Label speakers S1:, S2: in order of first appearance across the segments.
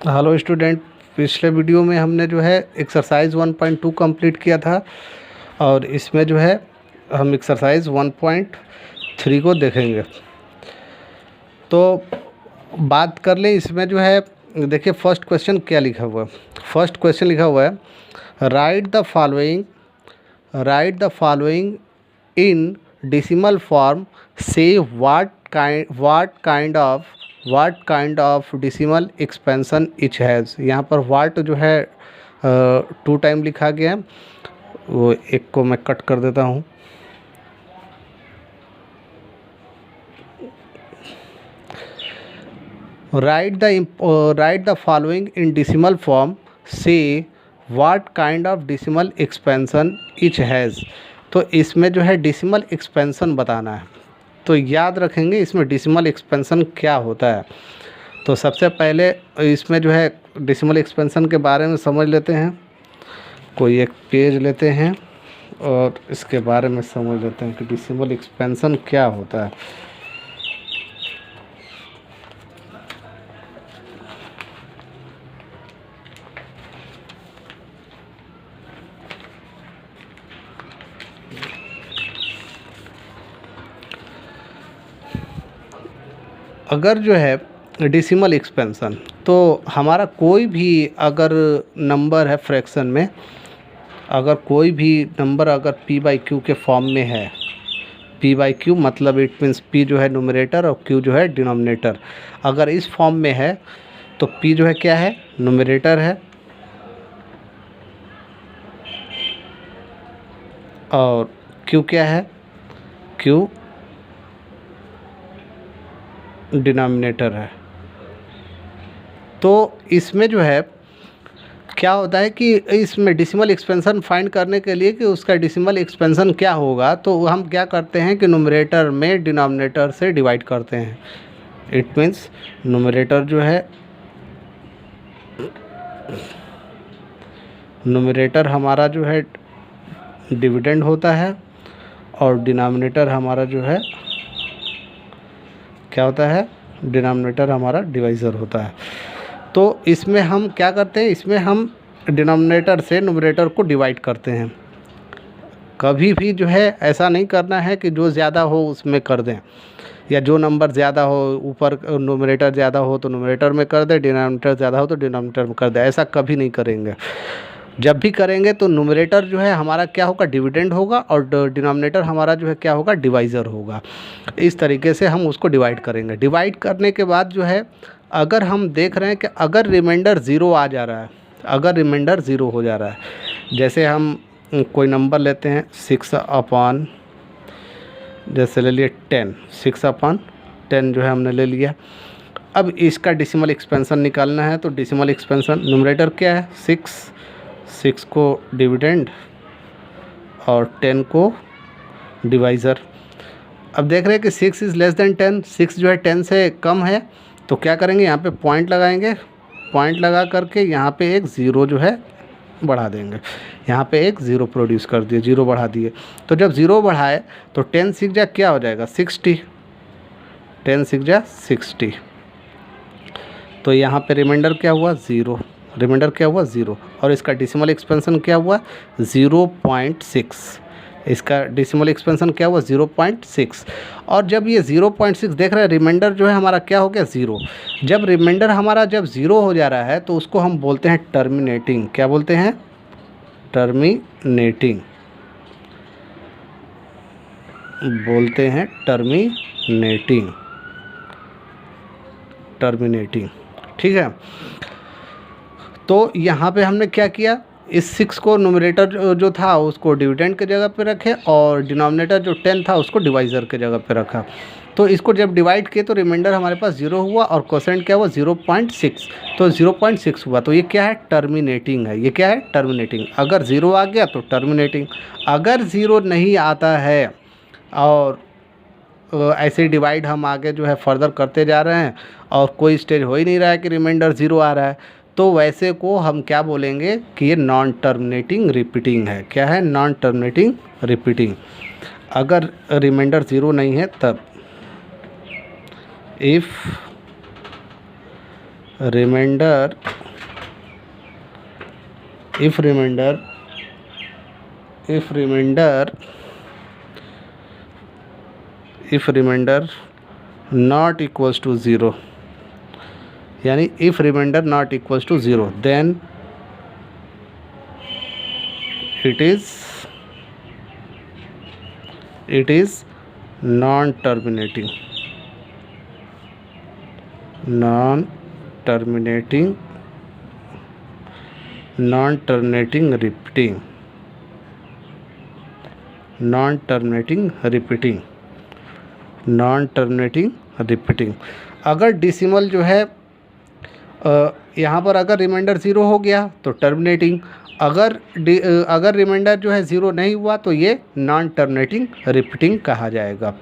S1: Hello student, पिछले video में हमने जो है एक्सरसाइज 1.2 कंप्लीट किया था और इसमें जो है हम एक्सरसाइज 1.3 को देखेंगे। तो बात कर लें इसमें जो है, देखिए फर्स्ट क्वेश्चन क्या लिखा हुआ है। फर्स्ट क्वेश्चन लिखा हुआ है write the following in decimal form, say what kind of decimal expansion each has. यहाँ पर व्हाट जो है 2 टाइम लिखा गया है, वो एक को मैं कट कर देता हूँ। Write the following in decimal form, say what kind of decimal expansion each has. तो इसमें जो है डेसिमल एक्सपेंशन बताना है। तो याद रखेंगे इसमें डेसिमल एक्सपेंशन क्या होता है। तो सबसे पहले इसमें जो है डेसिमल एक्सपेंशन के बारे में समझ लेते हैं। कोई एक पेज लेते हैं और इसके बारे में समझ लेते हैं कि डेसिमल एक्सपेंशन क्या होता है। अगर जो है डेसिमल एक्सपेंशन, तो हमारा कोई भी अगर नंबर है फ्रैक्शन में, अगर कोई भी नंबर अगर p बाई क्यू के फॉर्म में है, p बाई क्यू मतलब इट मीन्स p जो है न्यूमरेटर और q जो है डिनोमिनेटर, अगर इस फॉर्म में है तो p जो है क्या है, न्यूमरेटर है, और q क्या है, q डिनोमिनेटर है। तो इसमें जो है क्या होता है कि इसमें डेसिमल एक्सपेंशन फाइंड करने के लिए कि उसका डेसिमल एक्सपेंशन क्या होगा, तो हम क्या करते हैं कि न्यूमरेटर में डिनोमिनेटर से डिवाइड करते हैं। इट मीन्स न्यूमरेटर जो है, न्यूमरेटर हमारा जो है डिविडेंड होता है और डिनोमिनेटर हमारा जो है क्या होता है, डिनोमिनेटर हमारा डिवाइज़र होता है। तो इसमें हम क्या करते हैं, इसमें हम डिनोमिनेटर से न्यूमरेटर को डिवाइड करते हैं। कभी भी जो है ऐसा नहीं करना है कि जो ज़्यादा हो उसमें कर दें, या जो नंबर ज़्यादा हो, ऊपर न्यूमरेटर ज़्यादा हो तो न्यूमरेटर में कर दें, डिनोमिनेटर ज़्यादा हो तो डिनोमिनेटर में कर दें। ऐसा कभी नहीं करेंगे। जब भी करेंगे तो न्यूमरेटर जो है हमारा क्या होगा, डिविडेंड होगा, और डिनोमिनेटर हमारा जो है क्या होगा, डिवाइज़र होगा। इस तरीके से हम उसको डिवाइड करेंगे। डिवाइड करने के बाद जो है, अगर हम देख रहे हैं कि अगर रिमाइंडर ज़ीरो आ जा रहा है, अगर रिमाइंडर ज़ीरो हो जा रहा है, जैसे हम कोई नंबर लेते हैं 6 अपॉन, जैसे ले लिए 10, 6 अपॉन 10 जो है हमने ले लिया। अब इसका डेसिमल एक्सपेंशन निकालना है, तो डेसिमल एक्सपेंशन न्यूमरेटर क्या है, 6 को डिविडेंड और 10 को डिवाइज़र। अब देख रहे हैं कि 6 इज़ लेस देन 10, 6 जो है 10 से कम है, तो क्या करेंगे, यहाँ पे पॉइंट लगाएंगे। पॉइंट लगा करके यहाँ पे एक ज़ीरो जो है बढ़ा देंगे। यहाँ पे एक ज़ीरो प्रोड्यूस कर दिए, ज़ीरो बढ़ा दिए। तो जब ज़ीरो बढ़ाए तो 10 6 जा क्या हो जाएगा, 60। 10 6 जा 60। तो यहाँ पे रिमाइंडर क्या हुआ, ज़ीरो। रिमाइंडर क्या हुआ, ज़ीरो। और इसका डेसिमल एक्सपेंशन क्या हुआ, 0.6। इसका डेसिमल एक्सपेंशन क्या हुआ, 0.6। और जब ये 0.6 देख रहे हैं, रिमाइंडर जो है हमारा क्या हो गया, ज़ीरो। जब रिमाइंडर हमारा जब ज़ीरो हो जा रहा है तो उसको हम बोलते हैं टर्मिनेटिंग। क्या बोलते हैं, टर्मिनेटिंग बोलते हैं, टर्मिनेटिंग। ठीक है। तो यहाँ पे हमने क्या किया, इस 6 को न्यूमरेटर जो था उसको डिविडेंड के जगह पे रखे, और डिनोमिनेटर जो 10 था उसको डिवाइज़र के जगह पे रखा। तो इसको जब डिवाइड किए तो रिमाइंडर हमारे पास 0 हुआ और कोसेंट क्या हुआ, 0.6। तो 0.6 हुआ, तो ये क्या है, टर्मिनेटिंग है। ये क्या है, टर्मिनेटिंग। अगर 0 आ गया तो टर्मिनेटिंग। अगर 0 नहीं आता है और ऐसे ही डिवाइड हम आगे जो है फर्दर करते जा रहे हैं और कोई स्टेज हो ही नहीं रहा है कि रिमाइंडर 0 आ रहा है, तो वैसे को हम क्या बोलेंगे कि ये नॉन टर्मिनेटिंग रिपीटिंग है। क्या है, नॉन टर्मिनेटिंग रिपीटिंग। अगर रिमाइंडर 0 नहीं है तब, if remainder if remainder not equals to 0, यानी if remainder not equals to 0 then it is non-terminating repeating. अगर डिसिमल जो है यहाँ पर अगर रिमाइंडर 0 हो गया तो टर्मिनेटिंग, अगर रिमाइंडर जो है 0 नहीं हुआ तो ये नॉन टर्मिनेटिंग रिपीटिंग कहा जाएगा।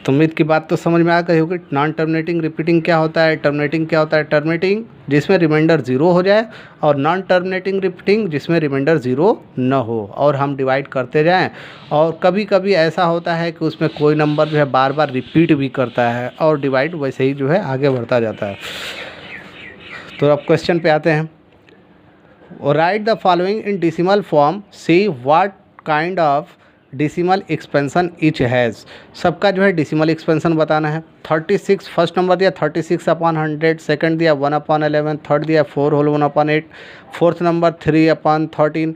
S1: तो उम्मीद की बात तो समझ में आ गई होगी। नॉन टर्मिनेटिंग रिपीटिंग क्या होता है, टर्मिनेटिंग क्या होता है। टर्मिनेटिंग जिसमें रिमाइंडर 0 हो जाए, और नॉन टर्मिनेटिंग रिपीटिंग जिसमें रिमाइंडर 0 न हो और हम डिवाइड करते जाएं। और कभी कभी ऐसा होता है कि उसमें कोई नंबर जो है बार बार रिपीट भी करता है और डिवाइड वैसे ही जो है आगे बढ़ता जाता है। तो अब क्वेश्चन पे आते हैं। Right the following in decimal form, see what kind of decimal expansion each has. सबका जो है डेसिमल एक्सपेंशन बताना है। 36 फर्स्ट नंबर दिया 36/100, सेकंड दिया 1/11, थर्ड दिया 4 whole 1/8, fourth number 3/13,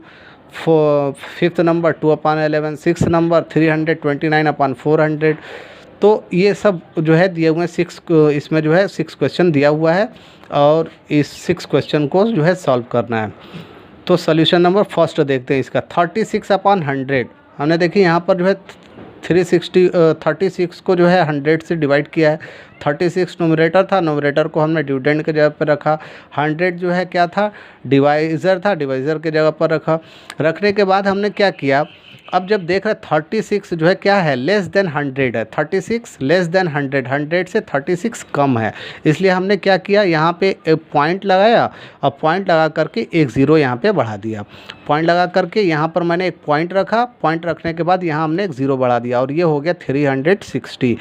S1: fifth number 2/11, six number 329/400। तो ये सब जो है दिए हुए हैं। इसमें जो है 6 क्वेश्चन दिया हुआ है और इस 6 क्वेश्चन को जो है सॉल्व करना है। तो सोल्यूशन नंबर फर्स्ट देखते हैं इसका। 36/100 हमने देखी यहाँ पर जो है 36 को जो है 100 से डिवाइड किया है। 36 न्यूमरेटर था, न्यूमरेटर को हमने डिविडेंड के जगह पर रखा। 100 जो है क्या था, डिवाइज़र था, डिवाइज़र के जगह पर रखा। रखने के बाद हमने क्या किया, अब जब देख रहे 36 जो है क्या है, लेस देन 100 है। 36 लेस देन 100, 100 से 36 कम है, इसलिए हमने क्या किया, यहाँ पे एक पॉइंट लगाया और पॉइंट लगा करके एक ज़ीरो यहाँ पे बढ़ा दिया। पॉइंट लगा करके यहाँ पर मैंने एक पॉइंट रखा, पॉइंट रखने के बाद यहाँ हमने एक ज़ीरो बढ़ा दिया और ये हो गया 360।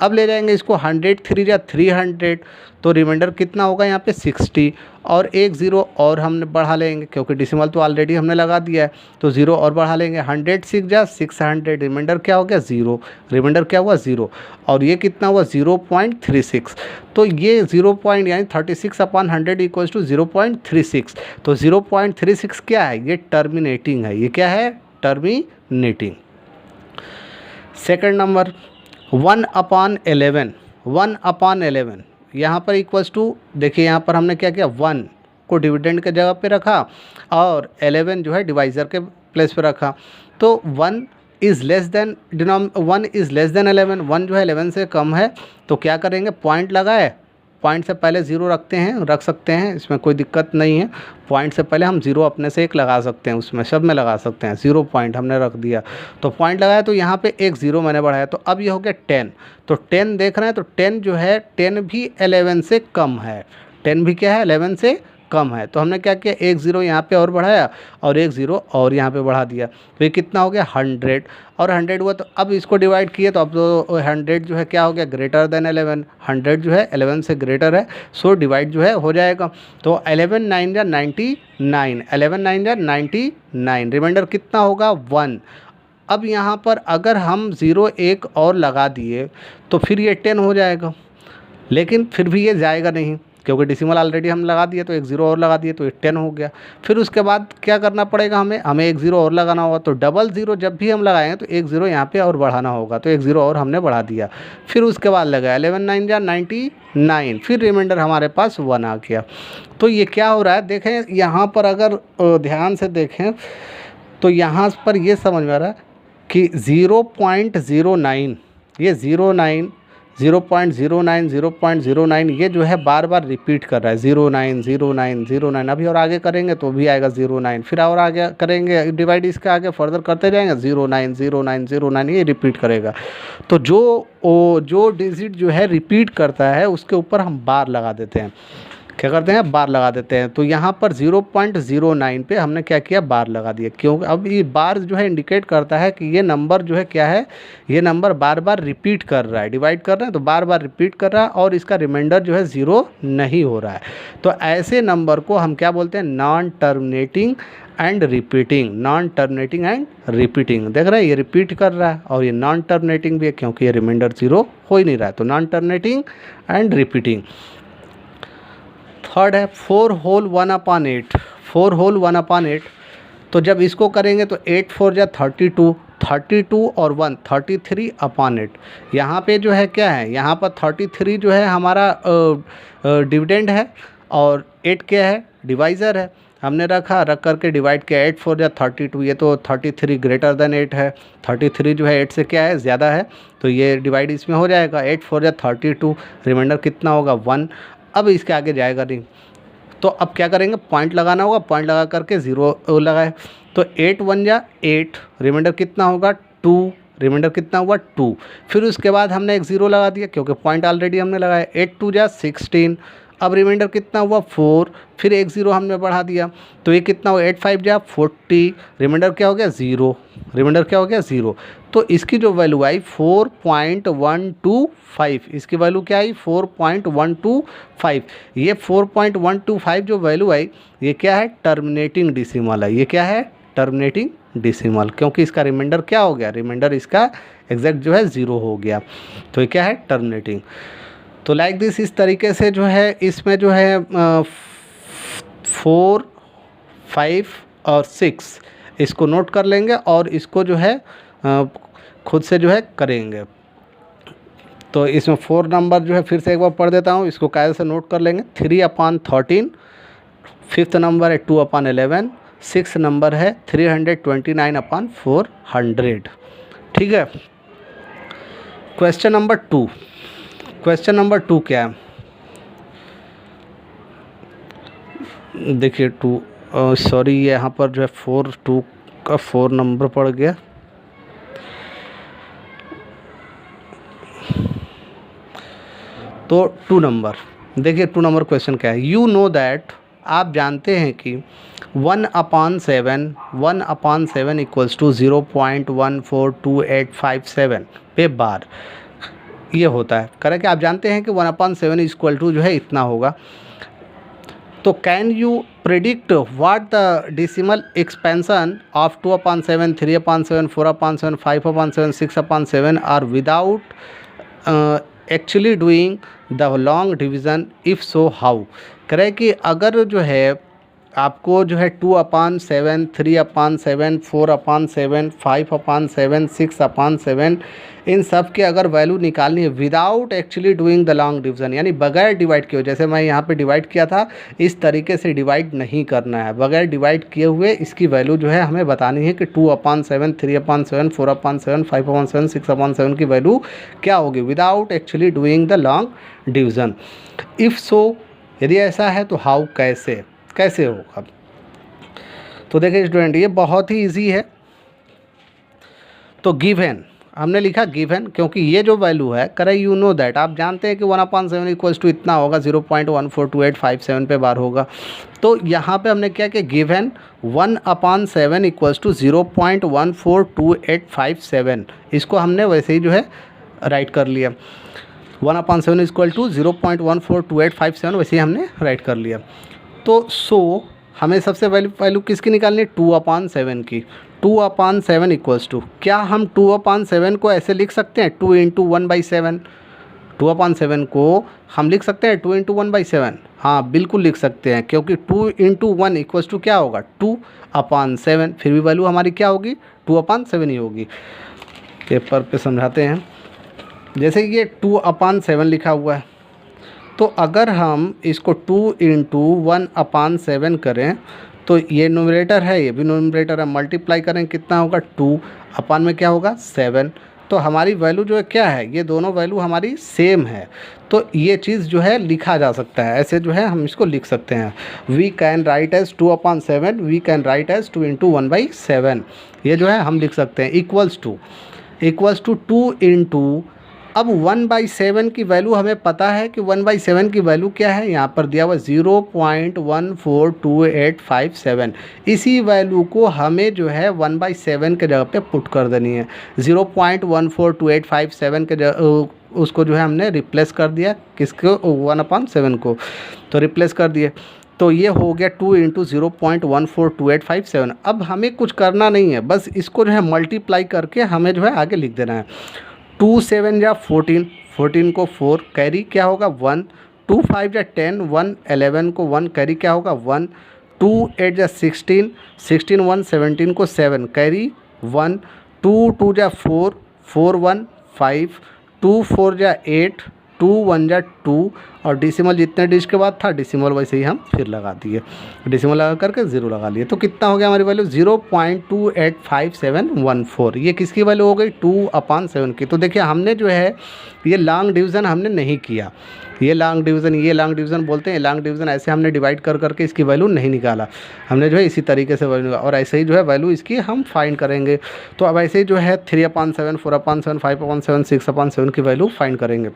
S1: अब ले जाएंगे इसको 103 या 300, तो रिमाइंडर कितना होगा यहाँ पे 60, और एक ज़ीरो और हम बढ़ा लेंगे क्योंकि डेसिमल तो ऑलरेडी हमने लगा दिया है, तो ज़ीरो और बढ़ा लेंगे। 106 जा 600, रिमाइंडर क्या हो गया 0, रिमाइंडर क्या हुआ 0, और ये कितना हुआ 0.36। तो ये 0 पॉइंट यानी 36/100 इक्वल्स टू 0.36। तो 0.36 क्या है, ये टर्मिनेटिंग है। ये क्या है, टर्मिनेटिंग। सेकंड नंबर 1/11 यहाँ पर इक्वल्स टू, देखिए यहाँ पर हमने क्या किया, 1 को डिविडेंड के जगह पे रखा और 11 जो है डिवाइज़र के प्लेस पे रखा। तो 1 इज़ लेस देन 11, 1 जो है 11 से कम है, तो क्या करेंगे, पॉइंट लगाए, पॉइंट से पहले ज़ीरो रख सकते हैं, इसमें कोई दिक्कत नहीं है। पॉइंट से पहले हम ज़ीरो अपने से एक लगा सकते हैं, उसमें सब में लगा सकते हैं। 0 पॉइंट हमने रख दिया, तो पॉइंट लगाया तो यहाँ पे एक ज़ीरो मैंने बढ़ाया, तो अब ये हो गया 10। तो 10 देख रहे हैं, तो 10 जो है 10 भी 11 से कम है। 10 भी क्या है, 11 से कम है। तो हमने क्या किया, एक ज़ीरो यहाँ पे और बढ़ाया और एक ज़ीरो और यहाँ पे बढ़ा दिया, तो ये कितना हो गया 100, और 100 हुआ। तो अब इसको डिवाइड किए तो अब तो 100 जो है क्या हो गया, ग्रेटर देन 11। 100 जो है 11 से ग्रेटर है, सो डिवाइड जो है हो जाएगा। तो 11 9 या 99, 11 9 या 99, रिमाइंडर कितना होगा 1। अब यहाँ पर अगर हम 0 एक और लगा दिए तो फिर ये 10 हो जाएगा, लेकिन फिर भी ये जाएगा नहीं क्योंकि डेसिमल ऑलरेडी हम लगा दिए, तो एक ज़ीरो और लगा दिए तो ये 10 हो गया। फिर उसके बाद क्या करना पड़ेगा, हमें एक ज़ीरो और लगाना होगा। तो डबल ज़ीरो जब भी हम लगाएंगे तो एक ज़ीरो यहाँ पे और बढ़ाना होगा, तो एक ज़ीरो और हमने बढ़ा दिया। फिर उसके बाद लगाया 11 9 या 99, फिर रिमाइंडर हमारे पास 1 आ गया। तो ये क्या हो रहा है, देखें यहाँ पर अगर ध्यान से देखें तो यहाँ पर ये समझ में आ रहा है कि 0.09, ये 0.09 ये जो है बार बार रिपीट कर रहा है, 09। अभी और आगे करेंगे तो भी आएगा 09, फिर और आगे करेंगे, डिवाइड इसके आगे फर्दर करते जाएंगे 09 ये रिपीट करेगा। तो जो डिजिट जो है रिपीट करता है उसके ऊपर हम बार लगा देते हैं। क्या करते हैं, बार लगा देते हैं। तो यहाँ पर 0.09 पे हमने क्या किया, बार लगा दिया, क्योंकि अब ये बार जो है इंडिकेट करता है कि ये नंबर जो है क्या है, ये नंबर बार बार रिपीट कर रहा है, डिवाइड कर रहे हैं तो बार बार रिपीट कर रहा है और इसका रिमाइंडर जो है 0 नहीं हो रहा है। तो ऐसे नंबर को हम क्या बोलते हैं, non terminating and repeating. Non terminating and repeating, देख रहे हैं ये रिपीट कर रहा है और ये नॉन टर्मिनेटिंग भी है क्योंकि ये रिमाइंडर 0 हो ही नहीं रहा है। तो non terminating and repeating. Third है 4 होल 1/8। 4 होल 1/8, तो जब इसको करेंगे तो 8 4 जा 32, 32 और 1 33/8। यहाँ पे जो है क्या है, यहाँ पर 33 जो है हमारा डिविडेंड है और 8 क्या है, डिवाइज़र है। हमने रख करके डिवाइड किया, 8 4 जा 32, ये तो 33 ग्रेटर देन 8 है, 33 जो है 8 से क्या है, ज़्यादा है, तो ये डिवाइड इसमें हो जाएगा। 8 4 जा 32, रिमाइंडर कितना होगा, 1। अब इसके आगे जाएगा नहीं, तो अब क्या करेंगे, पॉइंट लगाना होगा, पॉइंट लगा करके 0 लगाए। तो 8 1 जा 8, रिमाइंडर कितना होगा, 2, रिमाइंडर कितना हुआ, 2। फिर उसके बाद हमने एक 0 लगा दिया क्योंकि पॉइंट ऑलरेडी हमने लगाया। 8 2 जा 16, अब रिमाइंडर कितना हुआ, 4, फिर एक 0 हमने बढ़ा दिया, तो ये कितना हुआ, 8 5 जा 40, रिमाइंडर क्या हो गया, 0, रिमाइंडर क्या हो गया, 0। तो इसकी जो वैल्यू आई 4.125, इसकी वैल्यू क्या आई, 4.125। ये 4.125 जो वैल्यू आई, ये क्या है, टर्मिनेटिंग डिसिमल है। ये क्या है, टर्मिनेटिंग डिसिमल, क्योंकि इसका रिमाइंडर क्या हो गया, रिमाइंडर इसका एग्जैक्ट जो है 0 हो गया, तो ये क्या है, टर्मिनेटिंग। तो लाइक दिस, इस तरीके से जो है इसमें जो है 4 5 और 6 इसको नोट कर लेंगे और इसको जो है खुद से जो है करेंगे। तो इसमें 4 नंबर जो है फिर से एक बार पढ़ देता हूँ, इसको कायदे से नोट कर लेंगे। 3/13, 5th नंबर है 2/11, 6th नंबर है 329/400। ठीक है। क्वेश्चन नंबर 2, क्वेश्चन नंबर 2 क्या है, देखिए 2, सॉरी ये यहाँ पर जो है 2 का 4 नंबर पड़ गया। तो 2 नंबर, देखिए 2 नंबर क्वेश्चन क्या है। यू नो दैट, आप जानते हैं कि 1/7 इक्वल्स टू 0.142857 पे बार ये होता है। करें कि आप जानते हैं कि 1/7 इक्वल टू जो है इतना होगा। तो can you predict what the decimal expansion of 2/7, 3/7, 4/7, 5/7, 6/7 are without actually doing the long division, if so how. करें कि अगर जो है आपको जो है 2/7, 3/7, 4/7, 5/7, 6/7 इन सब के अगर वैल्यू निकालनी है without actually doing the long division, यानी बगैर डिवाइड किए, जैसे मैं यहाँ पे डिवाइड किया था इस तरीके से डिवाइड नहीं करना है, बगैर डिवाइड किए हुए इसकी वैल्यू जो है हमें बतानी है कि 2/7, 3/7, 4/7, 5/7, 6/7 की वैल्यू क्या होगी without actually doing the long division. If so, यदि ऐसा है तो हाउ, कैसे होगा। तो देखिए स्टूडेंट, ये बहुत ही इजी है। तो गिवन, हमने लिखा गिवन क्योंकि ये जो वैल्यू है, करे यू नो दैट, आप जानते हैं कि 1/7 इक्वल्स टू इतना होगा, 0.142857 पे बार होगा। तो यहाँ पे हमने क्या किया, गिवन 1/7 इक्वल्स टू 0.142857, इसको हमने वैसे ही जो है राइट कर लिया। 1/7 इक्वल टू 0.142857 वैसे ही हमने राइट कर लिया। तो हमें सबसे वैल्यू किसकी निकालनी है, 2/7 की। 2/7 इक्वल्स टू, क्या हम 2/7 को ऐसे लिख सकते हैं 2 × 1/7, 2/7 को हम लिख सकते हैं 2 × 1/7, हाँ बिल्कुल लिख सकते हैं, क्योंकि 2 × 1 इक्वल्स टू क्या होगा, 2/7, फिर भी वैल्यू हमारी क्या होगी, 2/7 ही होगी। पेपर पे समझाते हैं, जैसे ये 2/7 लिखा हुआ है, तो अगर हम इसको 2 × 1/7 करें तो ये न्यूमरेटर है, ये भी न्यूमरेटर है, मल्टीप्लाई करें कितना होगा, 2 अपान में क्या होगा, 7। तो हमारी वैल्यू जो है क्या है, ये दोनों वैल्यू हमारी सेम है, तो ये चीज़ जो है लिखा जा सकता है, ऐसे जो है हम इसको लिख सकते हैं। We can write as 2/7, we can write as 2 × 1/7, ये जो है हम लिख सकते हैं। इक्वल्स टू 2 × अब 1/7 की वैल्यू हमें पता है कि 1/7 की वैल्यू क्या है, यहाँ पर दिया हुआ 0.142857। इसी वैल्यू को हमें जो है 1/7 के जगह पे पुट कर देनी है। 0.142857 के उसको जो है हमने रिप्लेस कर दिया, किसको, 1/7 को, तो रिप्लेस कर दिए। तो ये हो गया 2 × 0.142857। अब हमें कुछ करना नहीं है, बस इसको जो है मल्टीप्लाई करके हमें जो है आगे लिख देना है। 2 7 या 14, 14 को 4 कैरी क्या होगा 1, 2 5 या 10, 1 11 को 1 कैरी क्या होगा 1, 2 8 या 16, 16 1 17 को 7 कैरी 1, 2 2 या 4, 4 1 5, 2 4 या 8, 2 1 या 2, और डिसिमल जितने डिजिट के बाद था डिसिमल वैसे ही हम फिर लगा दिए, डिसिमल लगा करके 0 लगा लिए। तो कितना हो गया हमारी वैल्यू 0.285714। ये किसकी वैल्यू हो गई 2/7 की। तो देखिए हमने जो है ये लॉन्ग डिवीज़न हमने नहीं किया, ये लॉन्ग डिवीज़न बोलते हैं। लॉन्ग डिवीज़न ऐसे हमने डिवाइड कर करके इसकी वैल्यू नहीं निकाला, हमने जो है इसी तरीके से वैल्यू, और ऐसे ही जो है वैल्यू इसकी हम फाइंड करेंगे। तो अब ऐसे ही जो है 3/7, 4/7, 5/7, 6/7 की वैल्यू फाइंड करेंगे।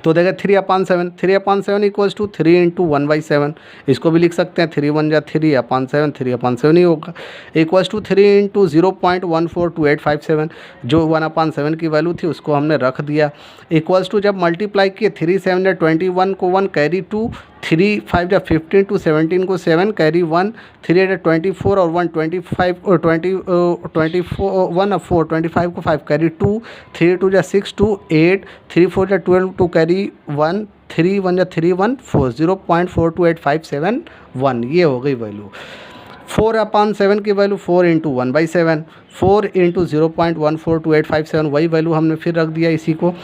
S1: तो देखिए 3/7, 3/7 इक्वल्स टू 3 × 1/7। इसको भी लिख सकते हैं 3 1 या 3/7, 3/7 ही होगा, इक्वल्स टू 3 × 0.142857। जो 1/7 की वैल्यू थी उसको हमने रख दिया, इक्वल्स टू जब मल्टीप्लाई किए 3 7 या 21 को 1 कैरी 2, 3 5 या 15 to 17 को 7 कैरी 1, 3 8 या 24 और 1 25 और 24 1 और 4 25 को 5 कैरी 2, 3 2 या 6 2 8, 3 4 या 12 2 कैरी 1, 3 1 या 3 1 4, 0.428571। ये हो गई वैल्यू। 4/7 की वैल्यू 4 × 1/7, 4 × 0.142857, वही वैल्यू हमने फिर रख दिया इसी को,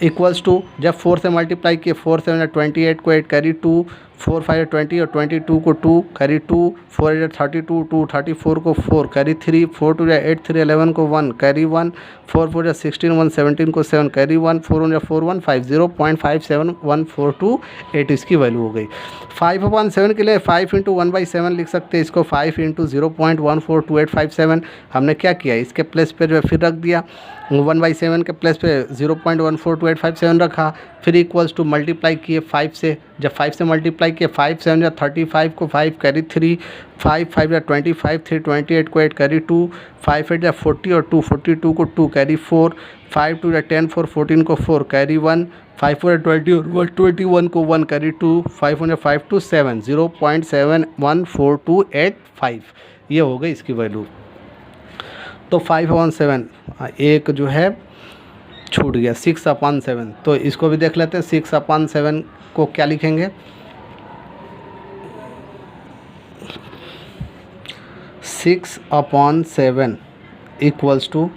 S1: इक्वल्स टू जब 4 से मल्टीप्लाई किए 4 7 या 28 को 8 कैरी 2, 4 5 या 20 और 22 को 2 कैरी 2, 4 या 32 2 34 को 4 कैरी 3, 4 2 या 8 3 11 को 1 कैरी 1, 4 4 या 16 1 17 को 7 कैरी 1, 4 1 या 4 1 5, 0.57142 इसकी वैल्यू हो गई। 5/7 के लिए 5 × 1/7 लिख सकते हैं, इसको 5 × 0.142857 हमने क्या किया, इसके प्लेस पे जो है फिर रख दिया, 1/7 के प्लेस पे 0.142857 रखा, फिर इक्वल्स टू मल्टीप्लाई किए 5 से, जब 5 से मल्टीप्लाई किए 5 7 या 35 को 5 कैरी 3, 5 5 या 25, 3 28 को 8 कैरी 2, 5 8 या 40 और 2 42 को 2 कैरी 4, 5 2 या 10 4 14 को 4 कैरी 1, 5 4 या 20 और 21 को 1 कैरी 2, 5 1 या 5 2 7, 0.714285 ये हो गई इसकी वैल्यू। तो 5/7 एक जो है छूट गया 6/7, तो इसको भी देख लेते हैं। 6/7 को क्या लिखेंगे, 6/7 इक्वल्स टू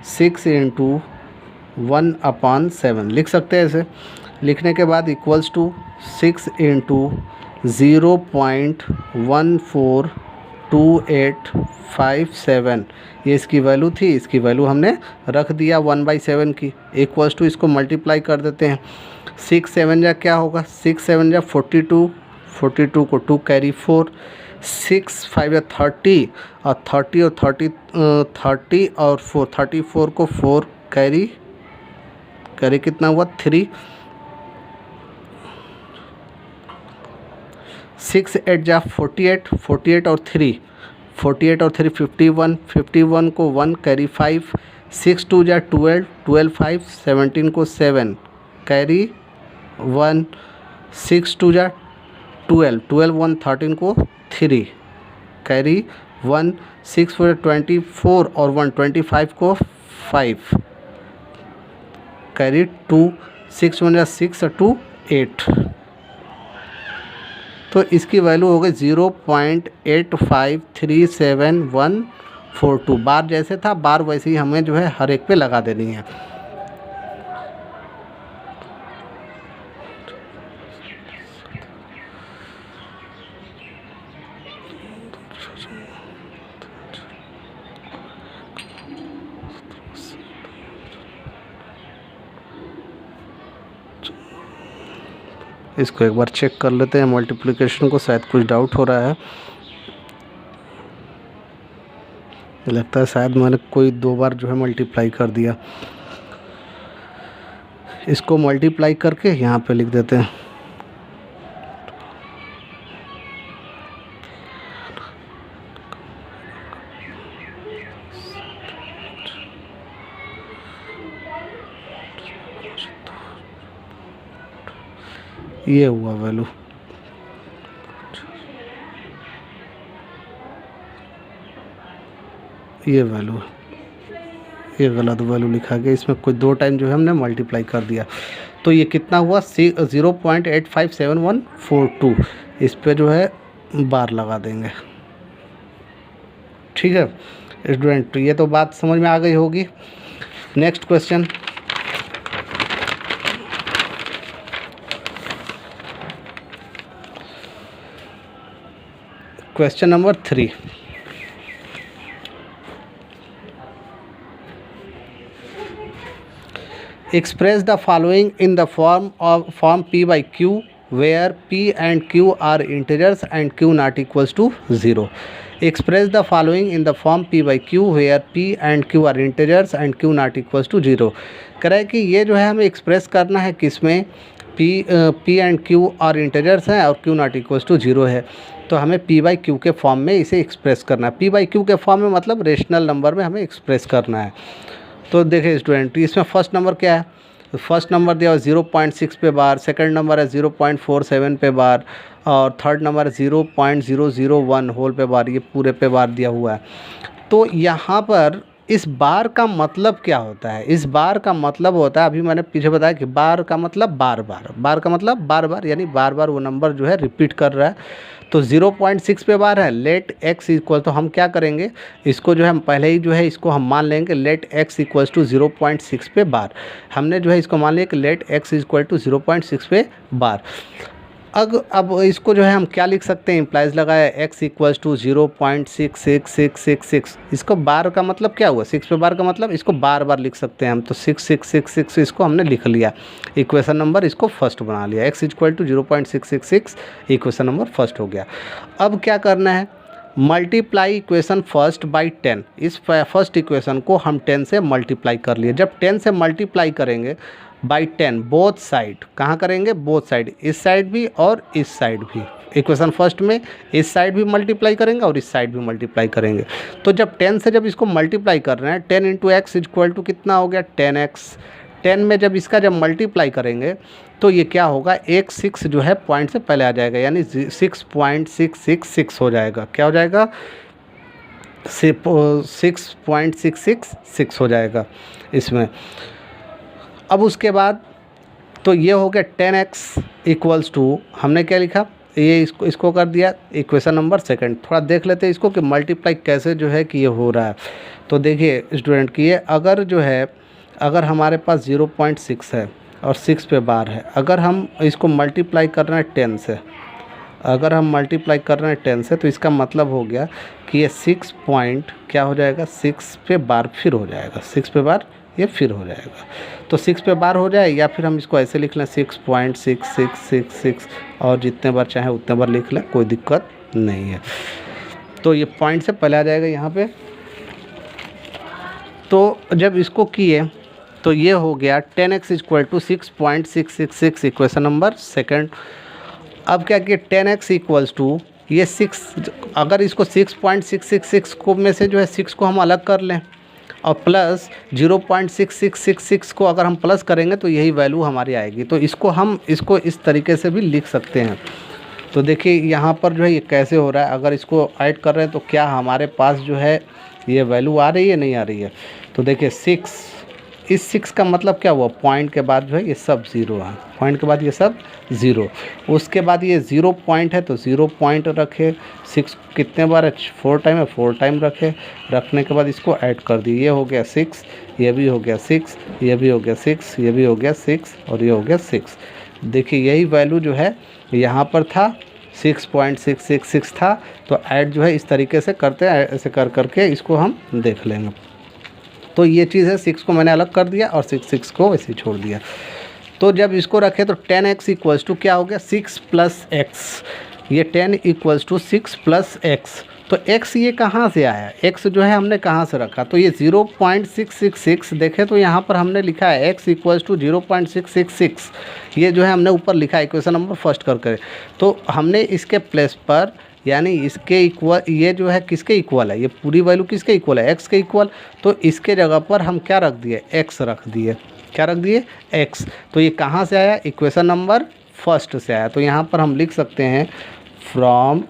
S1: 6 × 1/7 लिख सकते हैं। ऐसे लिखने के बाद इक्वल्स टू 6 × 0.142857 ये इसकी वैल्यू थी, इसकी वैल्यू हमने रख दिया 1/7 की, इक्वल्स टू इसको मल्टीप्लाई कर देते हैं। 6 7 या क्या होगा, 6 7 या 42, 42 को 2 कैरी 4, 6 5 या 30 और 30 और 30 30 और 4 34 को 4 कैरी कितना हुआ 3, 6 8 या 48, 48 और 3 48 और 3 51, 51 को 1 कैरी 5, 6 2 या 12, 12 5 17 को 7 कैरी 1, 6 2 या 12, 12 1 13 को 3 कैरी 1, 6 4 24 और 1 25 को 5 कैरी 2, 6 1 या 6 2 8। तो इसकी वैल्यू हो गई 0.853714 बार जैसे था बार वैसे ही हमें जो है हर एक पे लगा देनी है। इसको एक बार चेक कर लेते हैं मल्टीप्लिकेशन को, शायद कुछ डाउट हो रहा है। लगता है शायद मैंने कोई 2 बार जो है मल्टीप्लाई कर दिया। इसको मल्टीप्लाई करके यहाँ पे लिख देते हैं। ये हुआ वैल्यू, ये वैल्यू, ये गलत वैल्यू लिखा गया, इसमें कोई 2 टाइम जो है हमने मल्टीप्लाई कर दिया। तो ये कितना हुआ 0.857142। इस पे जो है बार लगा देंगे। ठीक है स्टूडेंट, तो ये तो बात समझ में आ गई होगी। Next question, question number 3। Express the following in the form P by Q, where P and Q are integers and Q not equals to 0. Express the following in the form P by Q, where P and Q are integers and Q not equals to 0. कह रहा है कि ये जो है हमें express करना है किसमें, P एंड Q और इंटीजर्स हैं और Q नॉट इक्वल्स टू 0 है। तो हमें P बाई Q के फॉर्म में इसे एक्सप्रेस करना है। P बाई Q के फॉर्म में मतलब रेशनल नंबर में हमें एक्सप्रेस करना है। तो देखिए स्टूडेंट, इसमें फर्स्ट नंबर क्या है, फर्स्ट नंबर दिया हुआ 0.6 पे बार, सेकंड नंबर है 0.47 पे बार और थर्ड नंबर है 0.001 होल पे बार, ये पूरे पे बार दिया हुआ है। तो यहाँ पर इस बार का मतलब क्या होता है, इस बार का मतलब होता है, अभी मैंने पीछे बताया कि बार का मतलब बार बार, बार का मतलब बार बार, यानी बार बार वो नंबर जो है रिपीट कर रहा है। तो 0.6 पे बार है, लेट x इक्वल, तो हम क्या करेंगे, इसको जो है हम पहले ही जो है इसको हम मान लेंगे लेट x इक्वल्स टू 0.6 पे बार। हमने जो है इसको मान लिया कि लेट x इक्वल टू 0.6 पे बार। अब इसको जो है हम क्या लिख सकते हैं, इम्प्लाइज लगाया x इक्वल्स टू 0.66666। इसको बार का मतलब क्या हुआ, 6 पे बार का मतलब इसको बार बार लिख सकते हैं हम। तो 6666 इसको हमने लिख लिया, इक्वेशन नंबर इसको फर्स्ट बना लिया। x equal to 0.666 equation number first हो गया। अब क्या करना है, मल्टीप्लाई इक्वेशन फर्स्ट बाई 10। इस फर्स्ट इक्वेशन को हम 10 से मल्टीप्लाई कर लिए। जब 10 से मल्टीप्लाई करेंगे बाई 10 बोथ साइड, कहाँ करेंगे, बोथ साइड, इस साइड भी और इस साइड भी। इक्वेशन फर्स्ट में इस साइड भी मल्टीप्लाई करेंगे और इस साइड भी मल्टीप्लाई करेंगे। तो जब 10 से जब इसको मल्टीप्लाई कर रहे हैं, 10 इंटू एक्स इक्वल टू कितना हो गया 10x। 10 में जब इसका जब मल्टीप्लाई करेंगे तो ये क्या होगा, एक 6 जो है पॉइंट से पहले आ जाएगा, यानी 6.666 हो जाएगा। क्या हो जाएगा, 6.666 हो जाएगा इसमें। अब उसके बाद तो ये हो गया 10x इक्वल्स टू, हमने क्या लिखा, ये इसको कर दिया इक्वेशन नंबर सेकंड। थोड़ा देख लेते हैं इसको कि मल्टीप्लाई कैसे जो है कि ये हो रहा है। तो देखिए स्टूडेंट कि ये अगर जो है, अगर हमारे पास 0.6 है और 6 पे बार है, अगर हम इसको मल्टीप्लाई कर रहे हैं 10 से, अगर हम मल्टीप्लाई कर रहे हैं 10 से, तो इसका मतलब हो गया कि ये 6 पॉइंट क्या हो जाएगा, 6 पे बार फिर हो जाएगा, 6 पे बार ये फिर हो जाएगा। तो 6 पे बार हो जाए, या फिर हम इसको ऐसे लिख लें 6.6666 और जितने बार चाहे उतने बार लिख लें, कोई दिक्कत नहीं है। तो ये पॉइंट से पहले आ जाएगा यहाँ पे। तो जब इसको किए तो ये हो गया 10x equal to 6.666 equation number second. अब क्या किया, 10x इक्वल्स टू ये 6, अगर इसको 6.666 को में से जो है 6 को हम अलग कर लें और प्लस 0.6666 को अगर हम प्लस करेंगे तो यही वैल्यू हमारी आएगी। तो इसको हम इसको इस तरीके से भी लिख सकते हैं। तो देखिए यहाँ पर जो है ये कैसे हो रहा है, अगर इसको ऐड कर रहे हैं तो क्या हमारे पास जो है ये वैल्यू आ रही है, नहीं आ रही है। तो देखिए 6, इस 6 का मतलब क्या हुआ, पॉइंट के बाद जो है ये सब 0 है, पॉइंट के बाद ये सब 0। उसके बाद ये 0 पॉइंट है तो 0 पॉइंट रखे, 6 कितने बार है, 4 टाइम है, 4 टाइम रखे। रखने के बाद इसको ऐड कर दिए, ये हो गया 6, ये भी हो गया 6, ये भी हो गया 6, ये भी हो गया 6 और ये हो गया 6। देखिए यही वैल्यू जो है यहाँ पर था 6.666 था। तो ऐड जो है इस तरीके से करते हैं, ऐसे कर करके इसको हम देख लेंगे। तो ये चीज़ है, 6 को मैंने अलग कर दिया और 6 को वैसे ही छोड़ दिया। तो जब इसको रखे तो 10x इक्वल्स टू क्या हो गया, 6 प्लस एक्स। ये 10 इक्वल्स टू 6 प्लस एक्स। तो x ये कहाँ से आया, x जो है हमने कहाँ से रखा, तो ये 0.666 देखें तो यहाँ पर हमने लिखा है x इक्वल्स टू 0.666, ये जो है हमने ऊपर लिखा है इक्वेशन नंबर फर्स्ट करके। तो हमने इसके प्लेस पर यानी इसके इक्वल, ये जो है किसके इक्वल है, ये पूरी वैल्यू किसके इक्वल है, x के इक्वल, तो इसके जगह पर हम क्या रख दिए, x रख दिए, क्या रख दिए, x। तो ये कहाँ से आया, इक्वेशन नंबर फर्स्ट से आया। तो यहाँ पर हम लिख सकते हैं from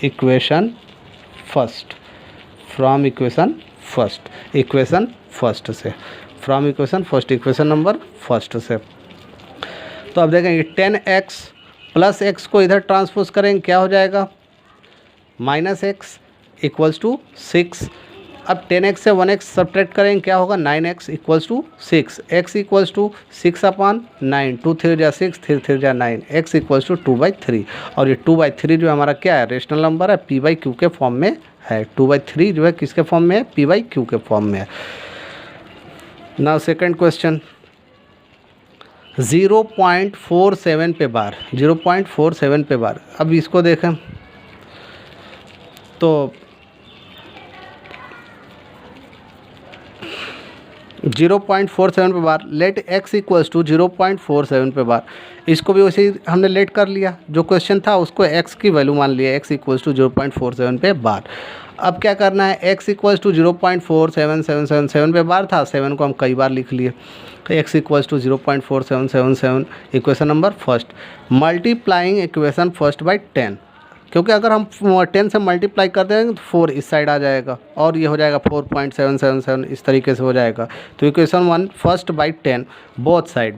S1: equation first, from equation first, equation first से, from equation first, equation number first से। तो अब देखेंगे 10x प्लस एक्स को इधर ट्रांसपोज करेंगे, क्या हो जाएगा, माइनस एक्स इक्वल्स टू 6। अब 10x से 1x सब्ट्रैक्ट करेंगे, क्या होगा, 9x equals to 6, x equals to 6/9, 2 3 जा 6, 3 3 जा 9, x इक्वल्स टू 2/3। और ये 2/3 जो हमारा क्या है, रेशनल नंबर है, p/q के फॉर्म में है। 2/3 जो है किसके फॉर्म में है, p/q के फॉर्म में है। नाउ सेकंड क्वेश्चन, 0.47 पे बार, 0.47 पे बार। अब इसको देखें तो 0.47 पे बार, लेट x इक्वल्स टू 0.47 पे बार। इसको भी वैसे ही हमने लेट कर लिया, जो क्वेश्चन था उसको x की वैल्यू मान लिया, x इक्वल्स टू 0.47 पे बार। अब क्या करना है, x इक्वल्स टू 0.47777 पे बार था, 7 को हम कई बार लिख लिए, तो x equals to 0.4777, equation number first, multiplying equation first by 10, क्योंकि अगर हम 10 से मल्टीप्लाई कर देंगे तो 4 इस साइड आ जाएगा और ये हो जाएगा 4.777, इस तरीके से हो जाएगा। तो equation 1 first by 10, both side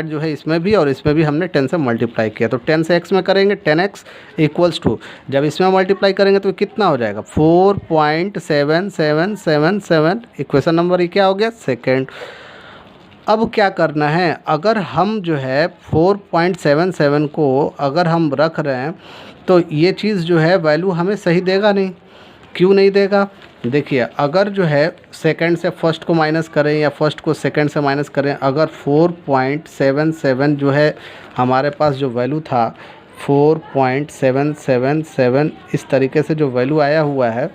S1: जो है इसमें भी और इसमें भी हमने 10 से मल्टीप्लाई किया। तो 10 से x में करेंगे, 10x इक्वल्स टू, जब इसमें मल्टीप्लाई करेंगे तो कितना हो जाएगा, 4.7777, इक्वेशन नंबर ये क्या हो गया, सेकेंड। अब क्या करना है, अगर हम जो है 4.77 को अगर हम रख रहे हैं तो ये चीज़ जो है वैल्यू हमें सही देगा नहीं, क्यों नहीं देगा, देखिए अगर जो है सेकंड से फर्स्ट को माइनस करें या फर्स्ट को सेकंड से माइनस करें, अगर 4.77 जो है हमारे पास जो वैल्यू था 4.777, इस तरीके से जो वैल्यू आया हुआ है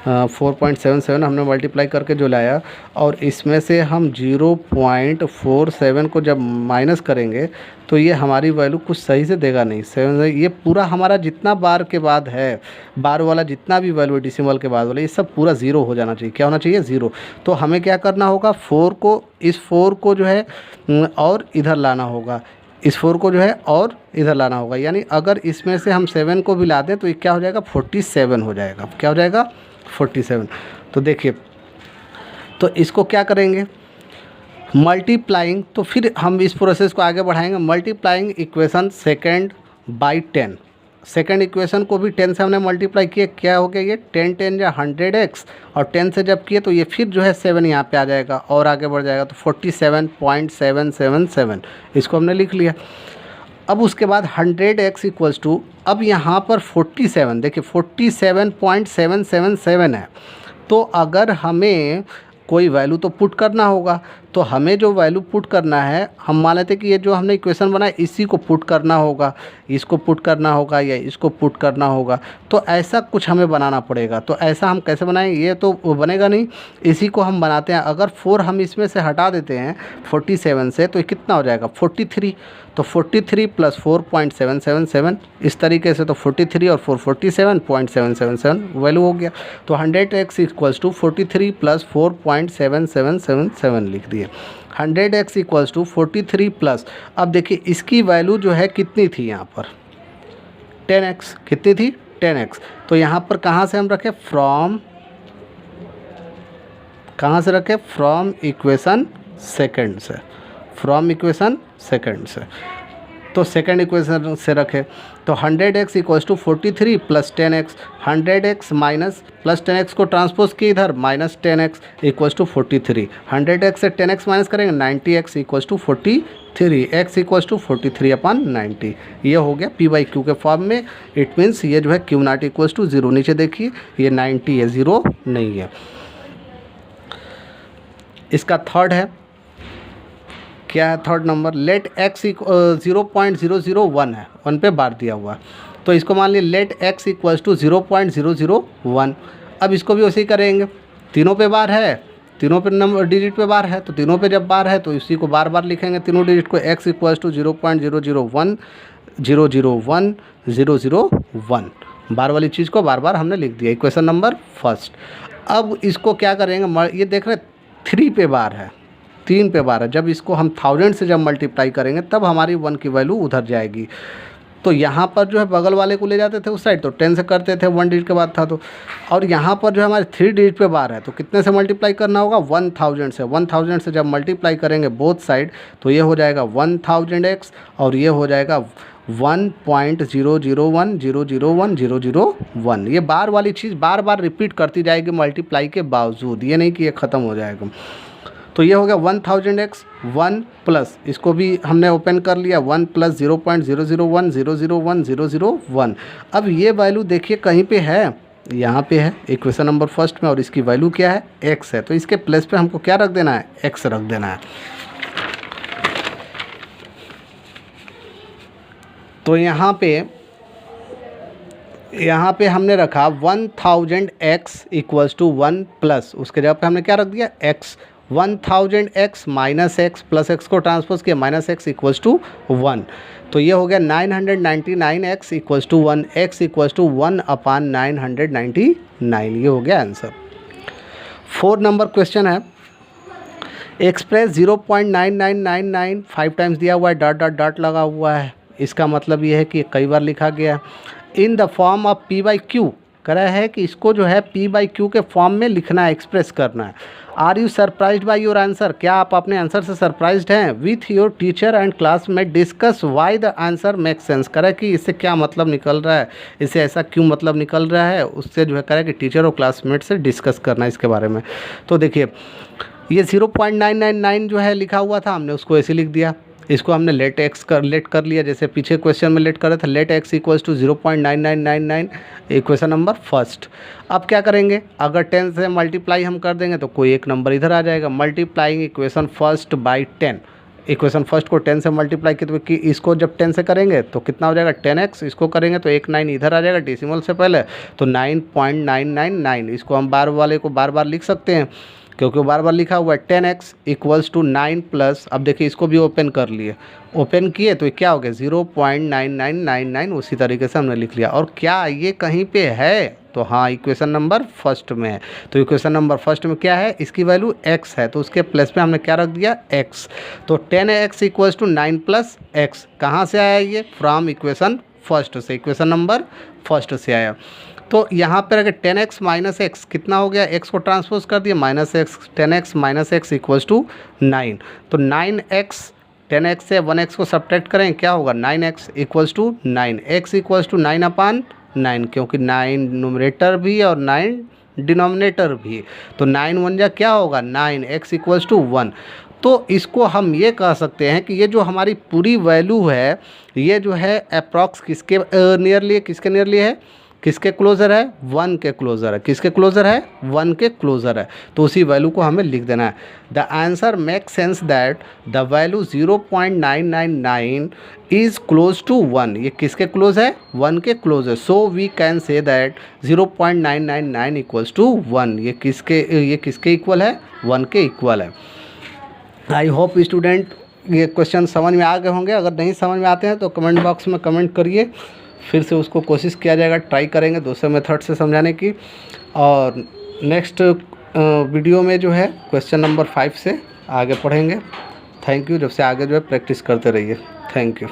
S1: 4.77 हमने मल्टीप्लाई करके जो लाया, और इसमें से हम 0.47 को जब माइनस करेंगे तो ये हमारी वैल्यू कुछ सही से देगा नहीं, 7, ये पूरा हमारा जितना बार के बाद है, बार वाला जितना भी वैल्यू डेसिमल के बाद वाला, ये सब पूरा ज़ीरो हो जाना चाहिए, क्या होना चाहिए, ज़ीरो। तो हमें क्या करना होगा, 4 को, इस 4 को जो है और इधर लाना होगा, इस 4 को जो है और इधर लाना होगा, यानी अगर इसमें से हम 7 को भी ला दें तो ये क्या हो जाएगा, 47 हो जाएगा, क्या हो जाएगा, 47। तो देखिए, तो इसको क्या करेंगे, मल्टीप्लाइंग, तो फिर हम इस प्रोसेस को आगे बढ़ाएंगे, multiplying equation second by 10, second equation को भी 10 से हमने मल्टीप्लाई किया, क्या हो गया, ये 10 10 या 100x, और 10 से जब किए तो ये फिर जो है 7 यहाँ पे आ जाएगा और आगे बढ़ जाएगा, तो 47.777, इसको हमने लिख लिया। अब उसके बाद 100x इक्वल्स टू, अब यहाँ पर 47, देखिए 47.777 है, तो अगर हमें कोई वैल्यू तो पुट करना होगा, तो हमें जो वैल्यू पुट करना है, हम मान लेते हैं कि ये जो हमने इक्वेशन बनाया इसी को पुट करना होगा, इसको पुट करना होगा या इसको पुट करना होगा, तो ऐसा कुछ हमें बनाना पड़ेगा। तो ऐसा हम कैसे बनाएंगे, ये तो बनेगा नहीं, इसी को हम बनाते हैं। अगर 4 हम इसमें से हटा देते हैं 47 से, तो ये कितना हो जाएगा, 43, तो 43 प्लस 4.777, इस तरीके से, तो 43 और 4 47.777 वैल्यू हो गया। तो 100x इक्वल्स टू 43 प्लस 4.7777 लिख दिए, 100x इक्वल्स टू 43 प्लस, अब देखिए इसकी वैल्यू जो है कितनी थी यहाँ पर, 10x, कितनी थी, 10x। तो यहाँ पर कहाँ से हम रखें, फ्रॉम, कहाँ से रखें, फ्रॉम इक्वेशन सेकंड से, फ्रॉम इक्वेशन सेकंड से, तो सेकंड इक्वेशन से रखें। तो 100x equals to 43 plus 10x, 100x minus plus 10x को ट्रांसपोज किए इधर, minus 10x equals to 43, 100x से 10x माइनस करेंगे, 90x equals to 43, x equals to 43/90, ये हो गया p/q के फॉर्म में। इट मीन्स ये जो है q नॉट इक्वल्स टू 0, नीचे देखिए ये 90 है, 0 नहीं है। इसका थर्ड है, क्या है थर्ड नंबर, लेट x 0.001 है, 1 पे बार दिया हुआ, तो इसको मान लीजिए लेट x इक्वल्स टू 0.001। अब इसको भी वैसे ही करेंगे, तीनों पे बार है, तीनों पे नंबर डिजिट पे बार है, तो तीनों पे जब बार है तो इसी को बार बार लिखेंगे तीनों डिजिट को। x इक्वल्स टू 0.001 001 001, बार वाली चीज़ को बार बार हमने लिख दिया, इक्वेशन नंबर फर्स्ट। अब इसको क्या करेंगे, ये देख रहे 3 पे बार है, 3 पे बार है, जब इसको हम 1000 से जब मल्टीप्लाई करेंगे तब हमारी 1 की वैल्यू उधर जाएगी। तो यहाँ पर जो है बगल वाले को ले जाते थे उस साइड, तो 10 से करते थे, 1 डिजिट के बाद था तो। और यहाँ पर जो है हमारे 3 डिजिट पे बार है, तो कितने से मल्टीप्लाई करना होगा, 1000 से। 1000 से जब मल्टीप्लाई करेंगे बोथ साइड तो ये हो जाएगा 1000x और ये हो जाएगा 1.001001001। ये बार वाली चीज़ बार बार रिपीट करती जाएगी मल्टीप्लाई के बावजूद, ये नहीं कि ये ख़त्म हो जाएगा। तो ये हो गया 1000x 1 प्लस, इसको भी हमने ओपन कर लिया, 1 प्लस 0.001001001। अब ये वैल्यू देखिए कहीं पे है, यहाँ पे है इक्वेशन नंबर फर्स्ट में, और इसकी वैल्यू क्या है, x है। तो इसके प्लेस पे हमको क्या रख देना है, x रख देना है। तो यहाँ पे हमने रखा 1000x इक्वल्स टू 1 प्लस, उसके जगह पे हमने क्या रख दिया, x। 1000x minus x plus x को ट्रांसपोज किया, माइनस x इक्वल्स टू 1। तो ये हो गया 999x equals to 1, x equals to 1/999। ये हो गया आंसर। 4 नंबर क्वेश्चन है, एक्सप्रेस 0.9999 5 टाइम्स दिया हुआ है, डॉट डॉट डॉट लगा हुआ है। इसका मतलब ये है कि कई बार लिखा गया in the form of p/q, कह रहा है कि इसको जो है p/q के फॉर्म में लिखना है, एक्सप्रेस करना है। Are you surprised by your answer, क्या आप अपने आंसर से सरप्राइज्ड हैं। With your teacher and classmate discuss why the answer make sense, कह रहा है कि इससे क्या मतलब निकल रहा है, इससे ऐसा क्यों मतलब निकल रहा है, उससे जो है कह रहा है कि टीचर और क्लासमेट से डिस्कस करना है इसके बारे में। तो देखिए ये 0.999 जो है लिखा हुआ था, हमने उसको ऐसे लिख दिया, इसको हमने लेट कर लिया, जैसे पीछे क्वेश्चन में लेट कर रहे थे, let x equals to 0.9999 equation number first. अब क्या करेंगे, अगर 10 से मल्टीप्लाई हम कर देंगे तो कोई एक नंबर इधर आ जाएगा, multiplying equation first by 10। Equation first को 10 से मल्टीप्लाई कि इसको जब 10 से करेंगे तो कितना हो जाएगा 10x, इसको करेंगे तो एक 9 इधर आ जाएगा डेसिमल से पहले, तो 9.999। इसको हम बार वाले को बार बार लिख सकते हैं क्योंकि बार बार लिखा हुआ है 10x इक्वल्स टू 9 प्लस, अब देखिए इसको भी ओपन कर लिए, ओपन किए तो क्या हो गया 0.9999, उसी तरीके से हमने लिख लिया। और क्या ये कहीं पे है, तो हाँ इक्वेशन नंबर फर्स्ट में है। तो इक्वेशन नंबर फर्स्ट में क्या है, इसकी वैल्यू x है, तो उसके प्लस पे हमने क्या रख दिया, x। तो 10x equals to 9 plus x, कहाँ से आया ये, फ्रॉम इक्वेशन फर्स्ट से, इक्वेशन नंबर फर्स्ट से आया। तो यहाँ पर अगर 10x माइनस एक्स कितना हो गया, x को ट्रांसपोज कर दिया, minus x, 10x minus x equals to 9। तो 9x 10x से 1x को सब्ट्रैक्ट करें, क्या होगा 9x equals to 9, x equals to 9/9, क्योंकि 9 न्यूमरेटर भी और 9 डिनोमिनेटर भी, तो 9 1 जा क्या होगा 9, x इक्वल्स टू 1। तो इसको हम ये कह सकते हैं कि ये जो हमारी पूरी वैल्यू है, ये जो है अप्रॉक्स किसके नियरली, किसके नियरली है, किसके क्लोज़र है, 1 के क्लोज़र है, किसके क्लोज़र है, 1 के क्लोज़र है। तो उसी वैल्यू को हमें लिख देना है। The answer make sense that the value 0.999 is close to 1, ये किसके क्लोज है, 1 के क्लोज है। So we can say that 0.999 equals to 1, ये किसके इक्वल है, 1 के इक्वल है। आई होप स्टूडेंट ये क्वेश्चन समझ में आ गए होंगे, अगर नहीं समझ में आते हैं तो कमेंट बॉक्स में कमेंट करिए, फिर से उसको कोशिश किया जाएगा, ट्राई करेंगे दूसरे मेथड से समझाने की। और नेक्स्ट वीडियो में जो है क्वेश्चन नंबर 5 से आगे पढ़ेंगे। थैंक यू, जब से आगे जो है प्रैक्टिस करते रहिए। Thank you.